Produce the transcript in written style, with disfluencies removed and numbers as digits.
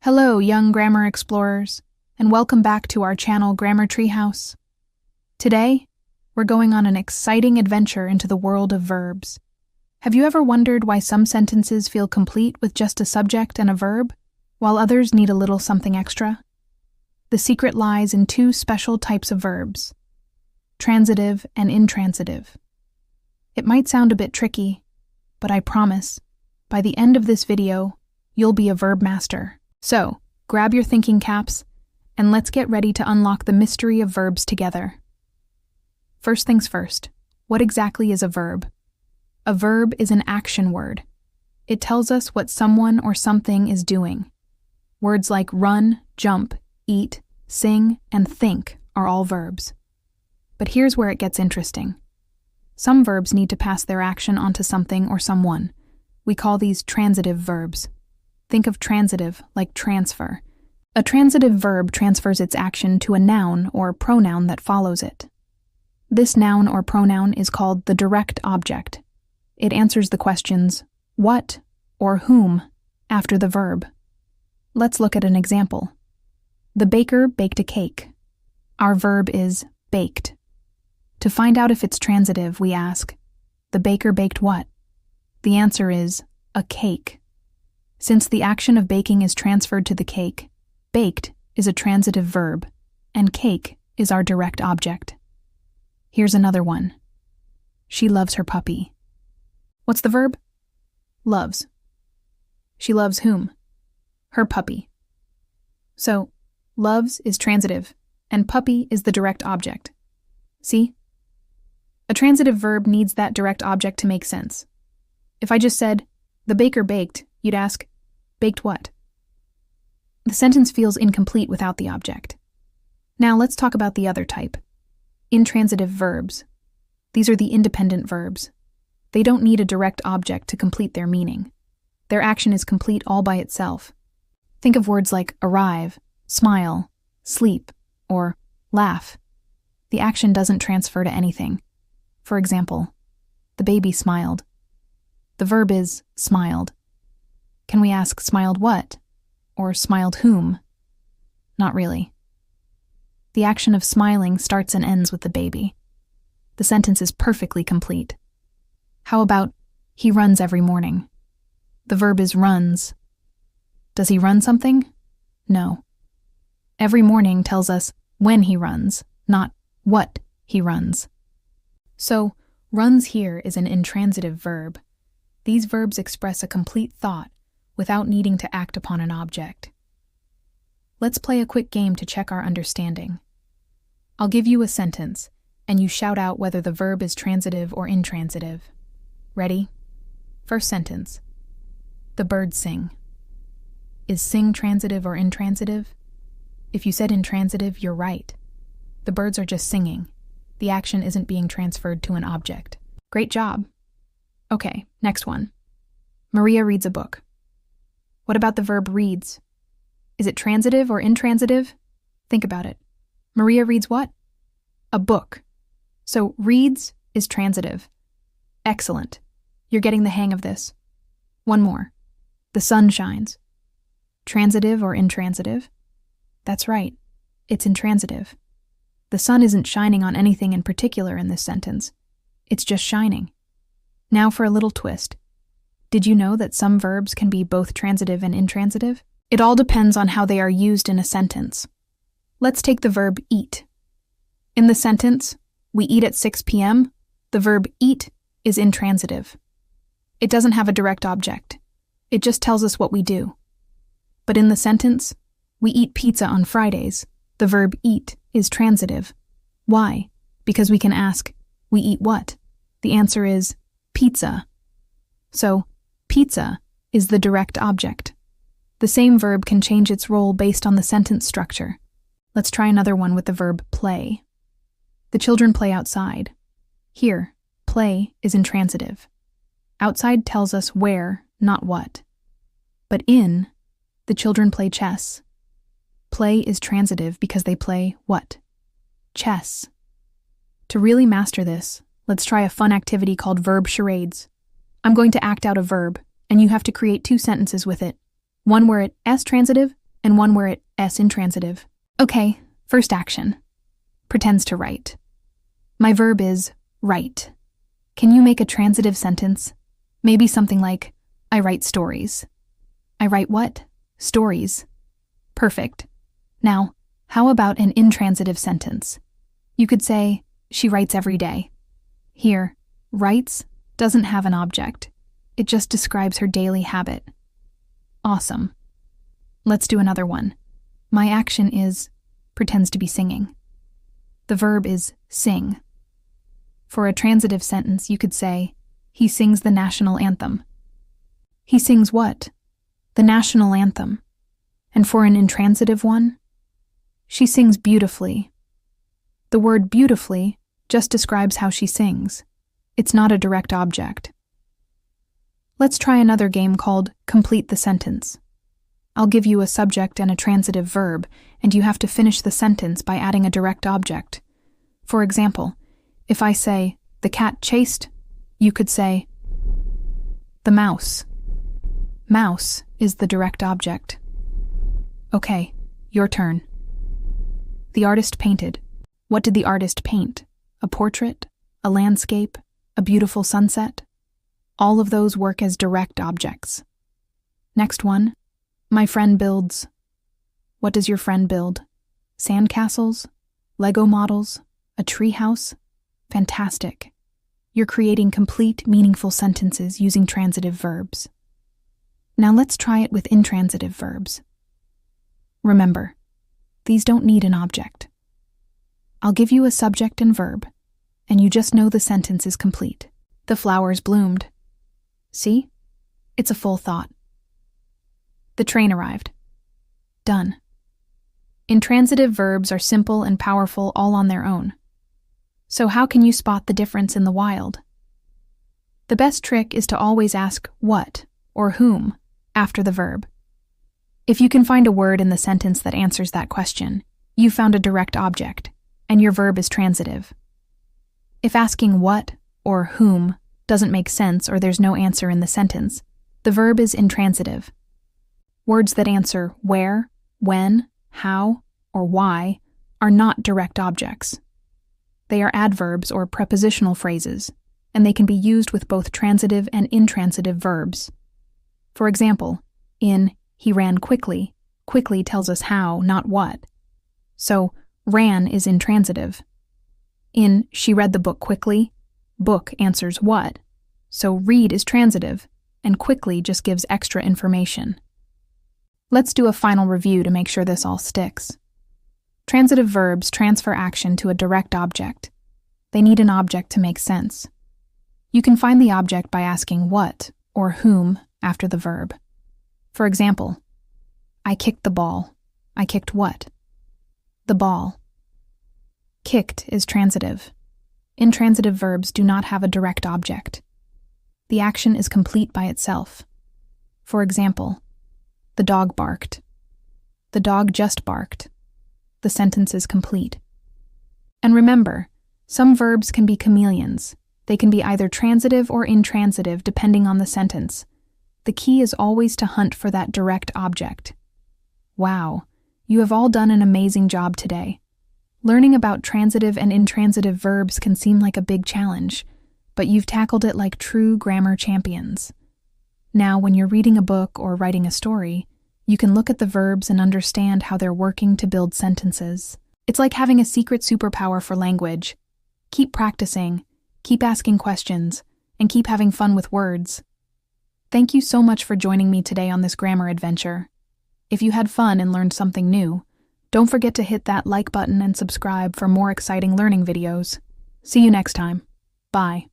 Hello, young grammar explorers, and welcome back to our channel Grammar Treehouse. Today, we're going on an exciting adventure into the world of verbs. Have you ever wondered why some sentences feel complete with just a subject and a verb, while others need a little something extra? The secret lies in two special types of verbs, transitive and intransitive. It might sound a bit tricky, but I promise, by the end of this video, you'll be a verb master. So, grab your thinking caps, and let's get ready to unlock the mystery of verbs together. First things first, what exactly is a verb? A verb is an action word. It tells us what someone or something is doing. Words like run, jump, eat, sing, and think are all verbs. But here's where it gets interesting. Some verbs need to pass their action onto something or someone. We call these transitive verbs. Think of transitive like transfer. A transitive verb transfers its action to a noun or pronoun that follows it. This noun or pronoun is called the direct object. It answers the questions what or whom after the verb. Let's look at an example. The baker baked a cake. Our verb is baked. To find out if it's transitive, we ask, the baker baked what? The answer is a cake. Since the action of baking is transferred to the cake, baked is a transitive verb, and cake is our direct object. Here's another one. She loves her puppy. What's the verb? Loves. She loves whom? Her puppy. So, loves is transitive, and puppy is the direct object. See? A transitive verb needs that direct object to make sense. If I just said, the baker baked, you'd ask, baked what? The sentence feels incomplete without the object. Now let's talk about the other type, intransitive verbs. These are the independent verbs. They don't need a direct object to complete their meaning. Their action is complete all by itself. Think of words like arrive, smile, sleep, or laugh. The action doesn't transfer to anything. For example, the baby smiled. The verb is smiled. Can we ask smiled what? Or smiled whom? Not really. The action of smiling starts and ends with the baby. The sentence is perfectly complete. How about, he runs every morning? The verb is runs. Does he run something? No. Every morning tells us when he runs, not what he runs. So, runs here is an intransitive verb. These verbs express a complete thought without needing to act upon an object. Let's play a quick game to check our understanding. I'll give you a sentence, and you shout out whether the verb is transitive or intransitive. Ready? First sentence. The birds sing. Is sing transitive or intransitive? If you said intransitive, you're right. The birds are just singing. The action isn't being transferred to an object. Great job. Okay, next one. Maria reads a book. What about the verb reads? Is it transitive or intransitive? Think about it. Maria reads what? A book. So reads is transitive. Excellent. You're getting the hang of this. One more. The sun shines. Transitive or intransitive? That's right. It's intransitive. The sun isn't shining on anything in particular in this sentence. It's just shining. Now for a little twist. Did you know that some verbs can be both transitive and intransitive? It all depends on how they are used in a sentence. Let's take the verb eat. In the sentence, we eat at 6 p.m., the verb eat is intransitive. It doesn't have a direct object. It just tells us what we do. But in the sentence, we eat pizza on Fridays, the verb eat is transitive. Why? Because we can ask, we eat what? The answer is pizza. So, pizza is the direct object. The same verb can change its role based on the sentence structure. Let's try another one with the verb play. The children play outside. Here, play is intransitive. Outside tells us where, not what. But in, the children play chess. Play is transitive because they play what? Chess. To really master this, let's try a fun activity called verb charades. I'm going to act out a verb, and you have to create two sentences with it. One where it is transitive and one where it's intransitive. Okay, first action. Pretends to write. My verb is write. Can you make a transitive sentence? Maybe something like, I write stories. I write what? Stories. Perfect. Now, how about an intransitive sentence? You could say, she writes every day. Here, writes doesn't have an object. It just describes her daily habit. Awesome. Let's do another one. My action is pretends to be singing. The verb is sing. For a transitive sentence, you could say, he sings the national anthem. He sings what? The national anthem. And for an intransitive one, she sings beautifully. The word beautifully just describes how she sings. It's not a direct object. Let's try another game called Complete the Sentence. I'll give you a subject and a transitive verb, and you have to finish the sentence by adding a direct object. For example, if I say, the cat chased, you could say, the mouse. Mouse is the direct object. Okay, your turn. The artist painted. What did the artist paint? A portrait? A landscape? A beautiful sunset? All of those work as direct objects. Next one. My friend builds. What does your friend build? Sandcastles? Lego models? A tree house? Fantastic. You're creating complete, meaningful sentences using transitive verbs. Now let's try it with intransitive verbs. Remember, these don't need an object. I'll give you a subject and verb, and you just know the sentence is complete. The flowers bloomed. See? It's a full thought. The train arrived. Done. Intransitive verbs are simple and powerful all on their own. So how can you spot the difference in the wild? The best trick is to always ask what or whom after the verb. If you can find a word in the sentence that answers that question, you've found a direct object, and your verb is transitive. If asking what or whom doesn't make sense or there's no answer in the sentence, the verb is intransitive. Words that answer where, when, how, or why are not direct objects. They are adverbs or prepositional phrases, and they can be used with both transitive and intransitive verbs. For example, in he ran quickly, quickly tells us how, not what. So, ran is intransitive. In she read the book quickly, book answers what. So read is transitive, and quickly just gives extra information. Let's do a final review to make sure this all sticks. Transitive verbs transfer action to a direct object. They need an object to make sense. You can find the object by asking what or whom after the verb. For example, I kicked the ball. I kicked what? The ball. Kicked is transitive. Intransitive verbs do not have a direct object. The action is complete by itself. For example, the dog barked. The dog just barked. The sentence is complete. And remember, some verbs can be chameleons. They can be either transitive or intransitive depending on the sentence. The key is always to hunt for that direct object. Wow, you have all done an amazing job today. Learning about transitive and intransitive verbs can seem like a big challenge, but you've tackled it like true grammar champions. Now, when you're reading a book or writing a story, you can look at the verbs and understand how they're working to build sentences. It's like having a secret superpower for language. Keep practicing, keep asking questions, and keep having fun with words. Thank you so much for joining me today on this grammar adventure. If you had fun and learned something new, don't forget to hit that like button and subscribe for more exciting learning videos. See you next time. Bye.